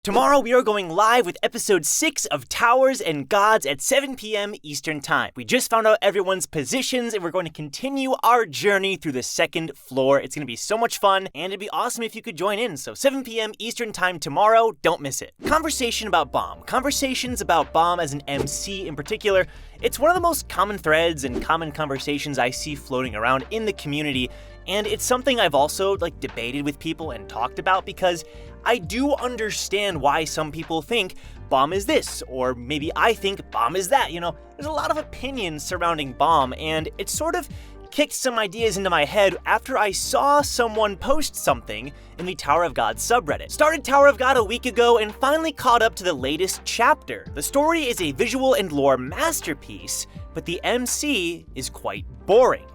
Tomorrow we are going live with episode 6 of Towers and Gods at 7 p.m. Eastern Time. We just found out everyone's positions and we're going to continue our journey through the second floor. It's going to be so much fun and it'd be awesome if you could join in. So 7 p.m. Eastern Time tomorrow, don't miss it. Conversation about Bomb. Conversations about Bomb as an MC in particular. It's one of the most common threads and common conversations I see floating around in the community. And it's something I've also debated with people and talked about because I do understand why some people think Bomb is this, or maybe I think Bomb is that. There's a lot of opinions surrounding Bomb, and it sort of kicked some ideas into my head after I saw someone post something in the Tower of God subreddit. Started Tower of God a week ago and finally caught up to the latest chapter. The story is a visual and lore masterpiece, but the MC is quite boring.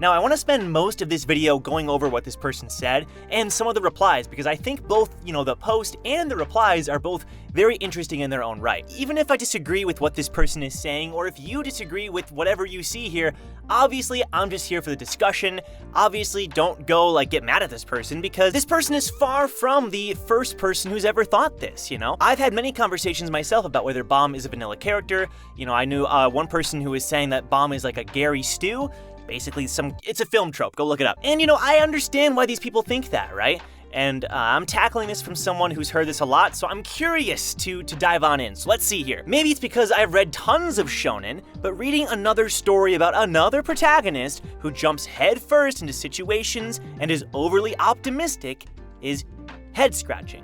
Now, I want to spend most of this video going over what this person said and some of the replies because I think both, the post and the replies are both very interesting in their own right. Even if I disagree with what this person is saying, or if you disagree with whatever you see here, obviously I'm just here for the discussion. Obviously, don't go get mad at this person because this person is far from the first person who's ever thought this, I've had many conversations myself about whether Bomb is a vanilla character. I knew one person who was saying that Bomb is like a Gary Stew. Basically, it's a film trope, go look it up. And I understand why these people think that, right? And I'm tackling this from someone who's heard this a lot, so I'm curious to dive on in. So let's see here. Maybe it's because I've read tons of shonen, but reading another story about another protagonist who jumps headfirst into situations and is overly optimistic is head-scratching.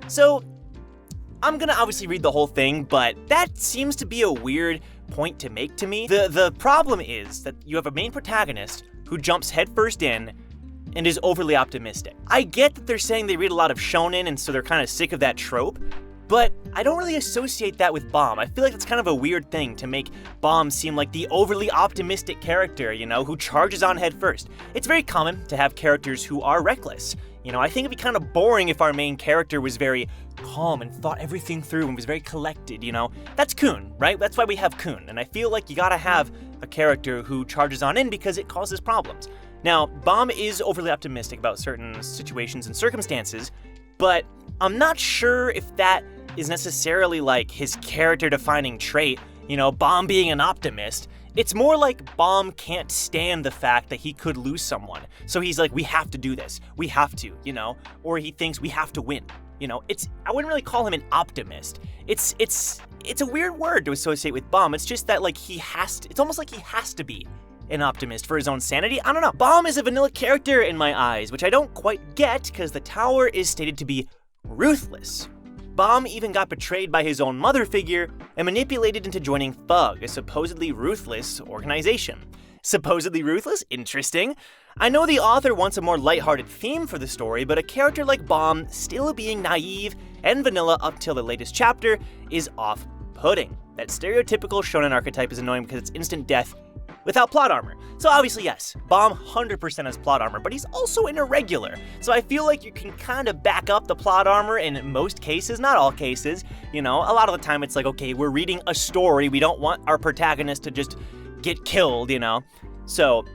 So I'm gonna obviously read the whole thing, but that seems to be a weird point to make to me. The problem is that you have a main protagonist who jumps headfirst in and is overly optimistic. I get that they're saying they read a lot of shonen and so they're kind of sick of that trope, but I don't really associate that with Bomb. I feel like it's kind of a weird thing to make Bomb seem like the overly optimistic character, who charges on headfirst. It's very common to have characters who are reckless. I think it'd be kind of boring if our main character was very calm and thought everything through and was very collected, That's Kun, right? That's why we have Kun, and I feel like you gotta have a character who charges on in because it causes problems. Now, Bomb is overly optimistic about certain situations and circumstances, but I'm not sure if that is necessarily his character-defining trait, Bomb being an optimist. It's more like Bomb can't stand the fact that he could lose someone. So he's like, we have to do this. We have to, or he thinks we have to win. I wouldn't really call him an optimist. It's a weird word to associate with Bomb. It's just that it's almost like he has to be an optimist for his own sanity. I don't know. Bomb is a vanilla character in my eyes, which I don't quite get because the tower is stated to be ruthless. Bomb even got betrayed by his own mother figure and manipulated into joining Thug, a supposedly ruthless organization. Supposedly ruthless? Interesting. I know the author wants a more lighthearted theme for the story, but a character like Bomb still being naive and vanilla up till the latest chapter is off-putting. That stereotypical shonen archetype is annoying because it's instant death without plot armor. So obviously yes, Bomb 100% has plot armor, but he's also an irregular. So I feel like you can kind of back up the plot armor in most cases, not all cases. A lot of the time it's like, okay, we're reading a story, we don't want our protagonist to just get killed, So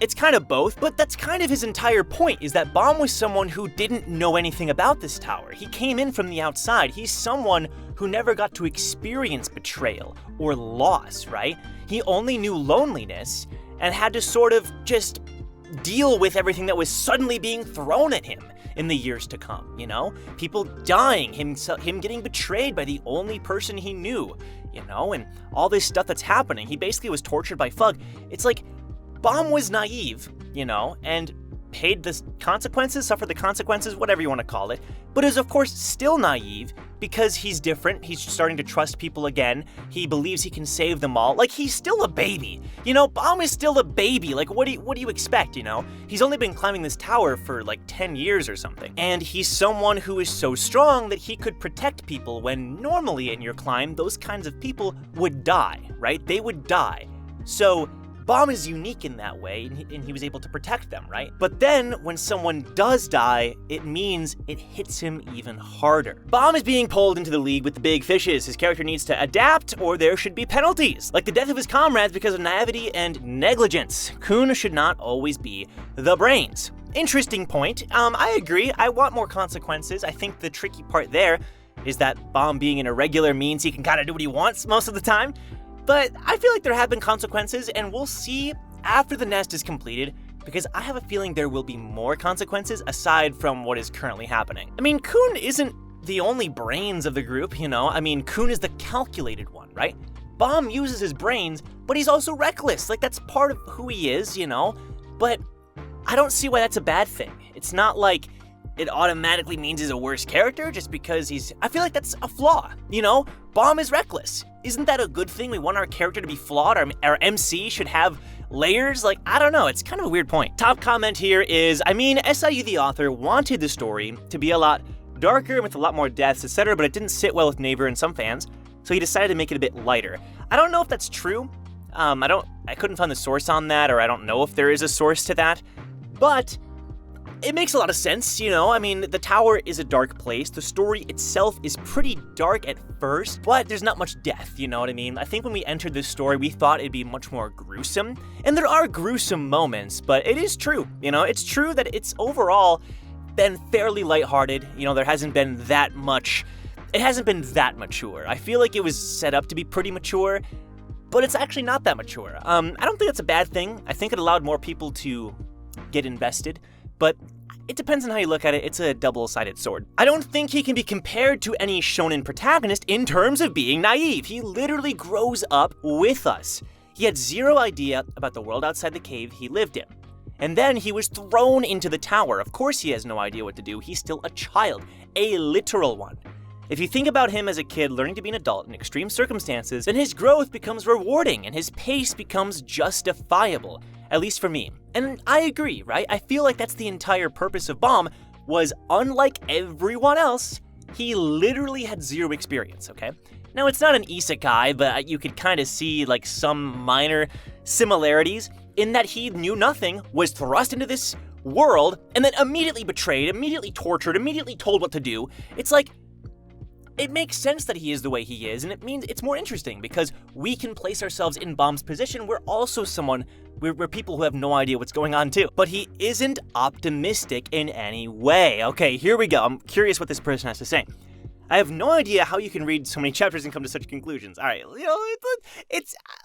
it's kind of both, but that's kind of his entire point, is that Bomb was someone who didn't know anything about this tower. He came in from the outside. He's someone who never got to experience betrayal or loss, right? He only knew loneliness and had to sort of just deal with everything that was suddenly being thrown at him in the years to come, People dying, him getting betrayed by the only person he knew, and all this stuff that's happening. He basically was tortured by Thug. It's like Bomb was naive, and paid the consequences, suffered the consequences, whatever you want to call it, but is of course still naive because he's different. He's starting to trust people again. He believes he can save them all. He's still a baby. Bomb is still a baby. What do you expect, He's only been climbing this tower for 10 years or something. And he's someone who is so strong that he could protect people when normally in your climb, those kinds of people would die, right? They would die. So Bomb is unique in that way, and he was able to protect them, right? But then, when someone does die, it means it hits him even harder. Bomb is being pulled into the league with the big fishes. His character needs to adapt, or there should be penalties, like the death of his comrades because of naivety and negligence. Kun should not always be the brains. Interesting point. I agree. I want more consequences. I think the tricky part there Is that Bomb being an irregular means he can kind of do what he wants most of the time? But I feel like there have been consequences, and we'll see after the nest is completed, because I have a feeling there will be more consequences aside from what is currently happening. I mean, Kun isn't the only brains of the group, you know? I mean, Kun is the calculated one, right? Bomb uses his brains, but he's also reckless. Like, that's part of who he is, you know? But I don't see why that's a bad thing. It's not like it automatically means he's a worse character just because I feel like that's a flaw, you know? Bomb is reckless. Isn't that a good thing? We want our character to be flawed. Our MC should have layers? Like, I don't know. It's kind of a weird point. Top comment here is, I mean, SIU the author wanted the story to be a lot darker with a lot more deaths, etc., but it didn't sit well with Naver and some fans, so he decided to make it a bit lighter. I don't know if that's true. I couldn't find the source on that, or I don't know if there is a source to that, but it makes a lot of sense, you know? I mean, the tower is a dark place. The story itself is pretty dark at first, but there's not much death, you know what I mean? I think when we entered this story, we thought it'd be much more gruesome, and there are gruesome moments, but it is true, you know? It's true that it's overall been fairly lighthearted. You know, there hasn't been that much. It hasn't been that mature. I feel like it was set up to be pretty mature, but it's actually not that mature. I don't think that's a bad thing. I think it allowed more people to get invested, but it depends on how you look at it. It's a double-sided sword. I don't think he can be compared to any shonen protagonist in terms of being naive. He literally grows up with us. He had zero idea about the world outside the cave he lived in. And then he was thrown into the tower. Of course he has no idea what to do. He's still a child, a literal one. If you think about him as a kid learning to be an adult in extreme circumstances, then his growth becomes rewarding and his pace becomes justifiable, at least for me. And I agree, right? I feel like that's the entire purpose of Bomb, was unlike everyone else, he literally had zero experience, okay? Now, it's not an isekai, but you could kind of see like some minor similarities in that he knew nothing, was thrust into this world, and then immediately betrayed, immediately tortured, immediately told what to do. It's like, it makes sense that he is the way he is, and it means it's more interesting because we can place ourselves in Bomb's position. We're also we're people who have no idea what's going on too. But he isn't optimistic in any way. Okay, here we go. I'm curious what this person has to say. I have no idea how you can read so many chapters and come to such conclusions. All right, you know,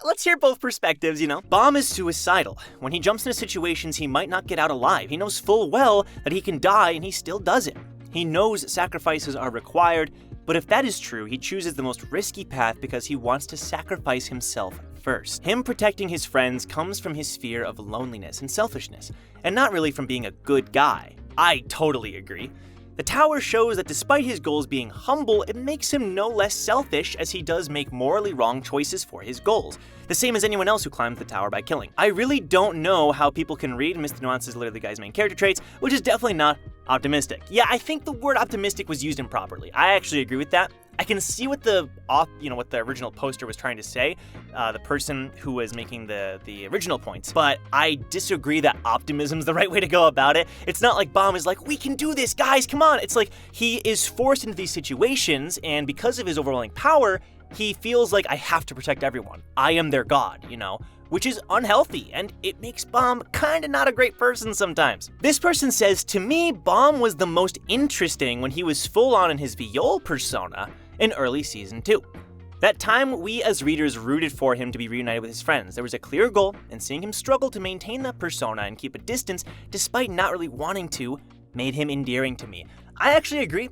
let's hear both perspectives, you know. Bomb is suicidal. When he jumps into situations he might not get out alive, he knows full well that he can die and he still does it. He knows sacrifices are required, but if that is true, he chooses the most risky path because he wants to sacrifice himself first. Him protecting his friends comes from his fear of loneliness and selfishness, and not really from being a good guy. I totally agree. The tower shows that despite his goals being humble, it makes him no less selfish as he does make morally wrong choices for his goals, the same as anyone else who climbs the tower by killing. I really don't know how people can read and miss the nuances of literally the guy's main character traits, which is definitely not optimistic. Yeah, I think the word optimistic was used improperly. I actually agree with that. I can see what the original poster was trying to say, the person who was making the original points, but I disagree that optimism is the right way to go about it. It's not like Bomb is like, we can do this, guys, come on. It's like he is forced into these situations, and because of his overwhelming power, he feels like I have to protect everyone. I am their god, you know? Which is unhealthy, and it makes Bomb kinda not a great person sometimes. This person says, to me, Bomb was the most interesting when he was full on in his Viole persona in early season 2. That time, we as readers rooted for him to be reunited with his friends. There was a clear goal, and seeing him struggle to maintain that persona and keep a distance despite not really wanting to made him endearing to me. I actually agree.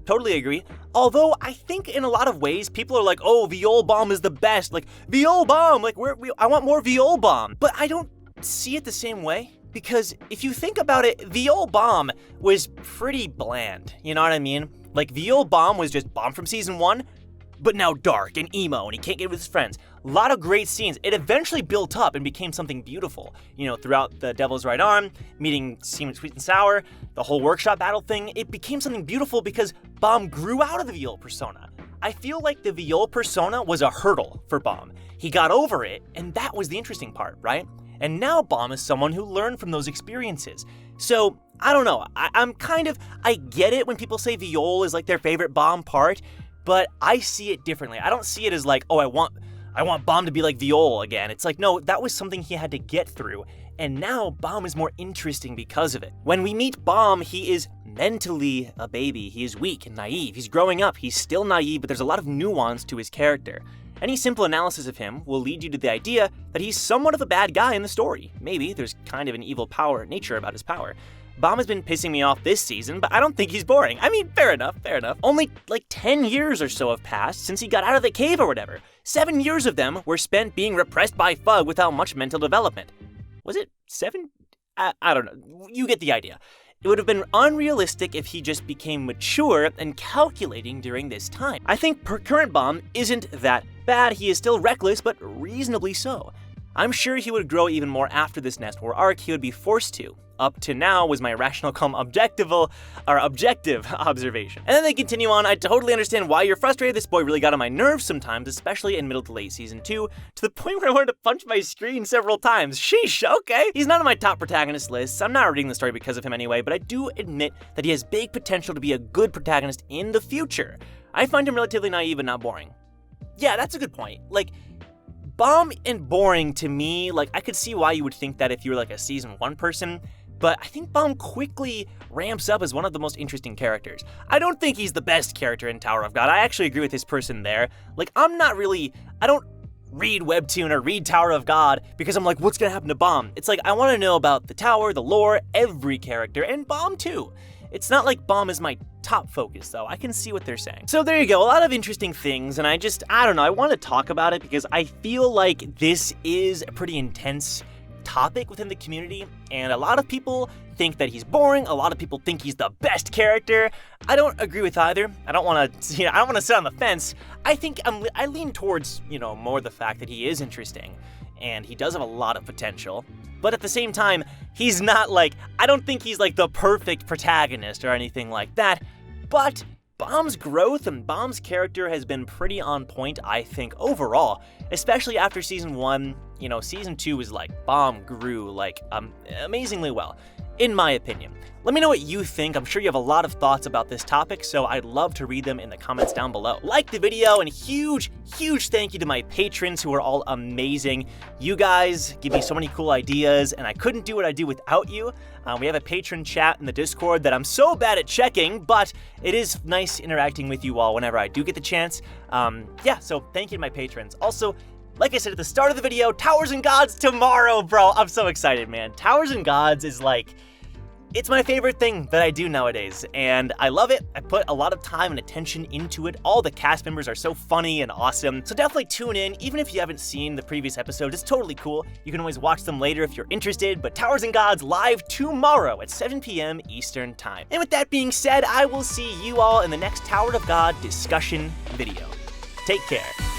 Totally agree. Although I think in a lot of ways, people are like, oh, Viole Bomb is the best. Like, Viole Bomb, like, I want more Viole Bomb. But I don't see it the same way. Because if you think about it, Viole Bomb was pretty bland. You know what I mean? Like, Viole Bomb was just Bomb from season 1, but now dark and emo, and he can't get with his friends. A lot of great scenes. It eventually built up and became something beautiful. You know, throughout the Devil's Right Arm, meeting Simmons Sweet and Sour, the whole workshop battle thing, it became something beautiful because Bomb grew out of the Viole persona. I feel like the Viole persona was a hurdle for Bomb. He got over it, and that was the interesting part, right? And now Bomb is someone who learned from those experiences. So, I don't know, I get it when people say Viole is like their favorite Bomb part, but I see it differently. I don't see it as like, oh, I want Bomb to be like Viole again. It's like, no, that was something he had to get through, and now Bomb is more interesting because of it. When we meet Bomb, he is mentally a baby. He is weak and naive. He's growing up. He's still naive, but there's a lot of nuance to his character. Any simple analysis of him will lead you to the idea that he's somewhat of a bad guy in the story. Maybe there's kind of an evil nature about his power. Bomb has been pissing me off this season, but I don't think he's boring. I mean, fair enough. Only like 10 years or so have passed since he got out of the cave or whatever. 7 years of them were spent being repressed by Fug without much mental development. Was it 7? I don't know. You get the idea. It would have been unrealistic if he just became mature and calculating during this time. I think current Bomb isn't that bad. He is still reckless, but reasonably so. I'm sure he would grow even more after this Nest War arc. He would be forced to. Up to now was my rational, calm, objective observation. And then they continue on. I totally understand why you're frustrated. This boy really got on my nerves sometimes, especially in middle to late season 2, to the point where I wanted to punch my screen several times. Sheesh, okay. He's not on my top protagonist list. I'm not reading the story because of him anyway, but I do admit that he has big potential to be a good protagonist in the future. I find him relatively naive and not boring. Yeah, that's a good point. Like, Bomb and boring to me, like, I could see why you would think that if you were like a season 1 person, but I think Bomb quickly ramps up as one of the most interesting characters. I don't think he's the best character in Tower of God. I actually agree with his person there. Like, I don't read Webtoon or read Tower of God because I'm like, what's gonna happen to Bomb? It's like, I wanna know about the Tower, the lore, every character, and Bomb too. It's not like Bomb is my top focus, though. I can see what they're saying. So there you go, a lot of interesting things, and I don't know, I want to talk about it because I feel like this is a pretty intense topic within the community, and a lot of people think that he's boring, a lot of people think he's the best character. I don't agree with either. I don't want to sit on the fence. I think I lean towards, more the fact that he is interesting, and he does have a lot of potential. But at the same time, he's not like, I don't think he's like the perfect protagonist or anything like that. But Bomb's growth and Bomb's character has been pretty on point, I think, overall. Especially after season 1, season 2 was like, Bomb grew like amazingly well, in my opinion. Let me know what you think. I'm sure you have a lot of thoughts about this topic, so I'd love to read them in the comments down below. Like the video, and huge thank you to my patrons who are all amazing. You guys give me so many cool ideas, and I couldn't do what I do without you. We have a patron chat in the Discord that I'm so bad at checking, but it is nice interacting with you all whenever I do get the chance. So thank you to my patrons. Also, like I said at the start of the video, Towers and Gods tomorrow, bro. I'm so excited, man. Towers and Gods is like, it's my favorite thing that I do nowadays, and I love it. I put a lot of time and attention into it. All the cast members are so funny and awesome, so definitely tune in. Even if you haven't seen the previous episode, it's totally cool. You can always watch them later if you're interested, but Towers and Gods live tomorrow at 7 p.m. Eastern Time. And with that being said, I will see you all in the next Tower of God discussion video. Take care.